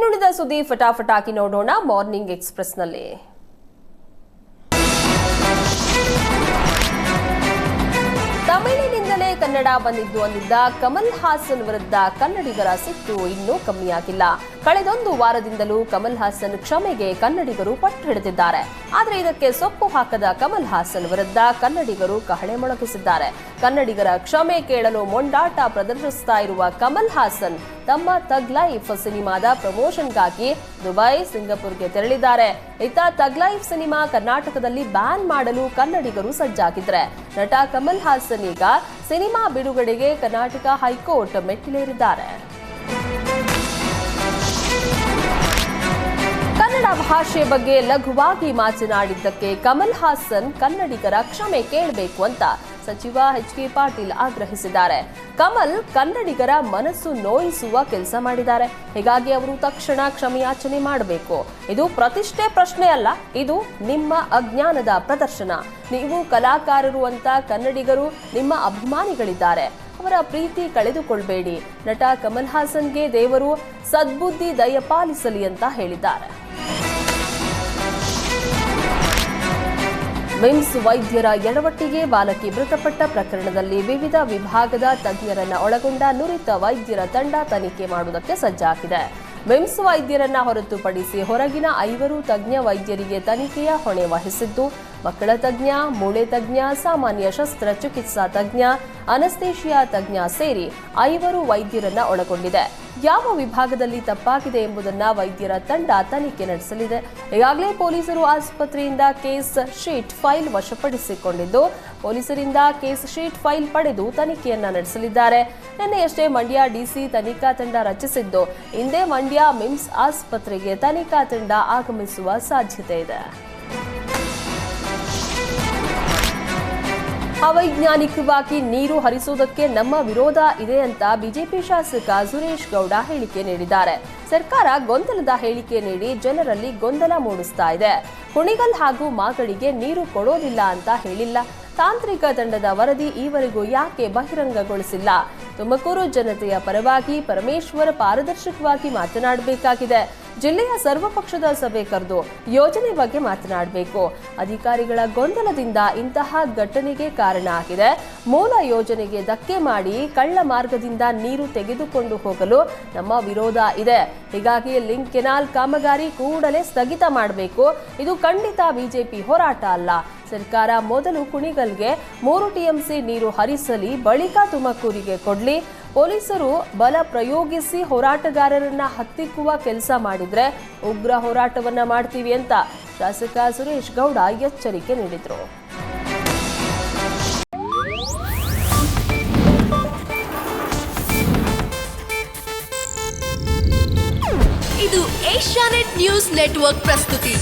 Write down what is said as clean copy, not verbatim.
ಇನ್ನುಳಿದ ಸುದ್ದಿ ಫಟಾಫಟಾಗಿ ನೋಡೋಣ ಮಾರ್ನಿಂಗ್ ಎಕ್ಸ್‌ಪ್ರೆಸ್‌ನಲ್ಲಿ. ತಮಿಳಿನಿಂದಲೇ ಕನ್ನಡ ಬಂದಿದ್ದು ಅಂದಿದ್ದ ಕಮಲ್ ಹಾಸನ್ ವಿರುದ್ಧ ಕನ್ನಡಿಗರ ಸಿಟ್ಟು ಇನ್ನೂ ಕಮ್ಮಿಯಾಗಿಲ್ಲ. ಕಳೆದೊಂದು ವಾರದಿಂದಲೂ ಕಮಲ್ ಹಾಸನ್ ಕ್ಷಮೆಗೆ ಕನ್ನಡಿಗರು ಪಟ್ಟು ಹಿಡಿದಿದ್ದಾರೆ. ಆದರೆ ಇದಕ್ಕೆ ಸೊಪ್ಪು ಹಾಕದ ಕಮಲ್ ಹಾಸನ್ ವಿರುದ್ಧ ಕನ್ನಡಿಗರು ಕಹಳೆ ಮೊಳಗಿಸಿದ್ದಾರೆ. ಕನ್ನಡಿಗರ ಕ್ಷಮೆ ಕೇಳಲು ಮೊಂಡಾಟ ಪ್ರದರ್ಶಿಸ್ತಾ ಇರುವ ಕಮಲ್ ಹಾಸನ್ ತಮ್ಮ ಥಗ್ ಲೈಫ್ ಸಿನಿಮಾದ ಪ್ರಮೋಷನ್ಗಾಗಿ ದುಬೈ, ಸಿಂಗಪುರ್ಗೆ ತೆರಳಿದ್ದಾರೆ. ಇತ್ತ ಥಗ್ ಲೈಫ್ ಸಿನಿಮಾ ಕರ್ನಾಟಕದಲ್ಲಿ ಬ್ಯಾನ್ ಮಾಡಲು ಕನ್ನಡಿಗರು ಸಜ್ಜಾಗಿದ್ರೆ ನಟ ಕಮಲ್ ಹಾಸನ್ ಈಗ ಸಿನಿಮಾ ಬಿಡುಗಡೆಗೆ ಕರ್ನಾಟಕ ಹೈಕೋರ್ಟ್ ಮೆಟ್ಟಿಲೇರಿದ್ದಾರೆ. ಕನ್ನಡ ಭಾಷೆ ಬಗ್ಗೆ ಲಘುವಾಗಿ ಮಾತನಾಡಿದ್ದಕ್ಕೆ ಕಮಲ್ ಹಾಸನ್ ಕನ್ನಡಿಗರ ಕ್ಷಮೆ ಕೇಳಬೇಕು ಅಂತ ಸಚಿವ ಎಚ್.ಕೆ. ಪಾಟೀಲ್ ಆಗ್ರಹಿಸಿದ್ದಾರೆ. ಕಮಲ್ ಕನ್ನಡಿಗರ ಮನಸ್ಸು ನೋಯಿಸುವ ಕೆಲಸ ಮಾಡಿದ್ದಾರೆ. ಹೀಗಾಗಿ ಅವರು ತಕ್ಷಣ ಕ್ಷಮೆಯಾಚನೆ ಮಾಡಬೇಕು. ಇದು ಪ್ರತಿಷ್ಠೆ ಪ್ರಶ್ನೆ ಅಲ್ಲ, ಇದು ನಿಮ್ಮ ಅಜ್ಞಾನದ ಪ್ರದರ್ಶನ. ನೀವು ಕಲಾಕಾರರು ಅಂತ ಕನ್ನಡಿಗರು ನಿಮ್ಮ ಅಭಿಮಾನಿಗಳಿದ್ದಾರೆ. ಅವರ ಪ್ರೀತಿ ಕಳೆದುಕೊಳ್ಬೇಡಿ. ನಟ ಕಮಲ್ ಹಾಸನ್ಗೆ ದೇವರು ಸದ್ಬುದ್ಧಿ ದಯಪಾಲಿಸಲಿ ಅಂತ ಹೇಳಿದ್ದಾರೆ. ಮಿಮ್ಸ್ ವೈದ್ಯರ ಎಡವಟ್ಟಿಗೆ ಬಾಲಕಿ ಮೃತಪಟ್ಟ ಪ್ರಕರಣದಲ್ಲಿ ವಿವಿಧ ವಿಭಾಗದ ತಜ್ಞರನ್ನ ಒಳಗೊಂಡ ನುರಿತ ವೈದ್ಯರ ತಂಡ ತನಿಖೆ ಮಾಡುವುದಕ್ಕೆ ಸಜ್ಜಾಗಿದೆ. ಮಿಮ್ಸ್ ವೈದ್ಯರನ್ನ ಹೊರತುಪಡಿಸಿ ಹೊರಗಿನ 5 ತಜ್ಞ ವೈದ್ಯರಿಗೆ ತನಿಖೆಯ ಹೊಣೆ ವಹಿಸಿದ್ದು ಮಕ್ಕಳ ತಜ್ಞ, ಮೂಳೆ ತಜ್ಞ, ಸಾಮಾನ್ಯ ಶಸ್ತ್ರಚಿಕಿತ್ಸಾ ತಜ್ಞ, ಅನಸ್ತೇಷಿಯಾ ತಜ್ಞ ಸೇರಿ 5 ವೈದ್ಯರನ್ನ ಒಳಗೊಂಡಿದೆ. ಯಾವ ವಿಭಾಗದಲ್ಲಿ ತಪ್ಪಾಗಿದೆ ಎಂಬುದನ್ನು ವೈದ್ಯರ ತಂಡ ತನಿಖೆ ನಡೆಸಲಿದೆ. ಈಗಾಗಲೇ ಪೊಲೀಸರು ಆಸ್ಪತ್ರೆಯಿಂದ ಕೇಸ್ ಶೀಟ್ ಫೈಲ್ ವಶಪಡಿಸಿಕೊಂಡಿದ್ದು ಪೊಲೀಸರಿಂದ ಕೇಸ್ ಶೀಟ್ ಫೈಲ್ ಪಡೆದು ತನಿಖೆಯನ್ನ ನಡೆಸಲಿದ್ದಾರೆ. ನಿನ್ನೆಯಷ್ಟೇ ಮಂಡ್ಯ ಡಿಸಿ ತನಿಖಾ ತಂಡ ರಚಿಸಿದ್ದು ಇಂದೇ ಮಂಡ್ಯ ಮಿಮ್ಸ್ ಆಸ್ಪತ್ರೆಗೆ ತನಿಖಾ ತಂಡ ಆಗಮಿಸುವ ಸಾಧ್ಯತೆ ಇದೆ. ಅವೈಜ್ಞಾನಿಕವಾಗಿ ನೀರು ಹರಿಸುವುದಕ್ಕೆ ನಮ್ಮ ವಿರೋಧ ಇದೆ ಅಂತ ಬಿಜೆಪಿ ಶಾಸಕ ಸುರೇಶ್ ಗೌಡ ಹೇಳಿಕೆ ನೀಡಿದ್ದಾರೆ. ಸರ್ಕಾರ ಗೊಂದಲದ ಹೇಳಿಕೆ ನೀಡಿ ಜನರಲ್ಲಿ ಗೊಂದಲ ಮೂಡಿಸ್ತಾ ಇದೆ. ಕುಣಿಗಲ್ ಹಾಗೂ ಮಾಗಡಿಗೆ ನೀರು ಕೊಡೋದಿಲ್ಲ ಅಂತ ಹೇಳಿಲ್ಲ. ತಾಂತ್ರಿಕ ತಂಡದ ವರದಿ ಈವರೆಗೂ ಯಾಕೆ ಬಹಿರಂಗಗೊಳಿಸಿಲ್ಲ? ತುಮಕೂರು ಜನತೆಯ ಪರವಾಗಿ ಪರಮೇಶ್ವರ್ ಪಾರದರ್ಶಕವಾಗಿ ಮಾತನಾಡಬೇಕಾಗಿದೆ. ಜಿಲ್ಲೆಯ ಸರ್ವಪಕ್ಷದ ಸಭೆ ಕರೆದು ಯೋಜನೆ ಬಗ್ಗೆ ಮಾತನಾಡಬೇಕು. ಅಧಿಕಾರಿಗಳ ಗೊಂದಲದಿಂದ ಇಂತಹ ಘಟನೆಗೆ ಕಾರಣ ಆಗಿದೆ. ಮೂಲ ಯೋಜನೆಗೆ ಧಕ್ಕೆ ಮಾಡಿ ಕಳ್ಳ ಮಾರ್ಗದಿಂದ ನೀರು ತೆಗೆದುಕೊಂಡು ಹೋಗಲು ನಮ್ಮ ವಿರೋಧ ಇದೆ. ಹೀಗಾಗಿ ಲಿಂಕ್ ಕೆನಾಲ್ ಕಾಮಗಾರಿ ಕೂಡಲೇ ಸ್ಥಗಿತ ಮಾಡಬೇಕು. ಇದು ಖಂಡಿತ ಬಿಜೆಪಿ ಹೋರಾಟ ಅಲ್ಲ. ಸರ್ಕಾರ ಮೊದಲು ಕುಣಿಗಲ್ಗೆ 3 ಟಿಎಂಸಿ ನೀರು ಹರಿಸಲಿ, ಬಳಿಕ ತುಮಕೂರಿಗೆ ಕೊಡ್ಲಿ. ಪೊಲೀಸರು ಬಲ ಪ್ರಯೋಗಿಸಿ ಹೋರಾಟಗಾರರನ್ನ ಹತ್ತಿಕ್ಕುವ ಕೆಲಸ ಮಾಡಿದ್ರೆ ಉಗ್ರ ಹೋರಾಟವನ್ನ ಮಾಡ್ತೀವಿ ಅಂತ ಶಾಸಕ ಸುರೇಶ್ ಗೌಡ ಎಚ್ಚರಿಕೆ ನೀಡಿದ್ರು. ಇದು ಏಷ್ಯಾನೆಟ್ ನ್ಯೂಸ್ ನೆಟ್ವರ್ಕ್ ಪ್ರಸ್ತುತಿ.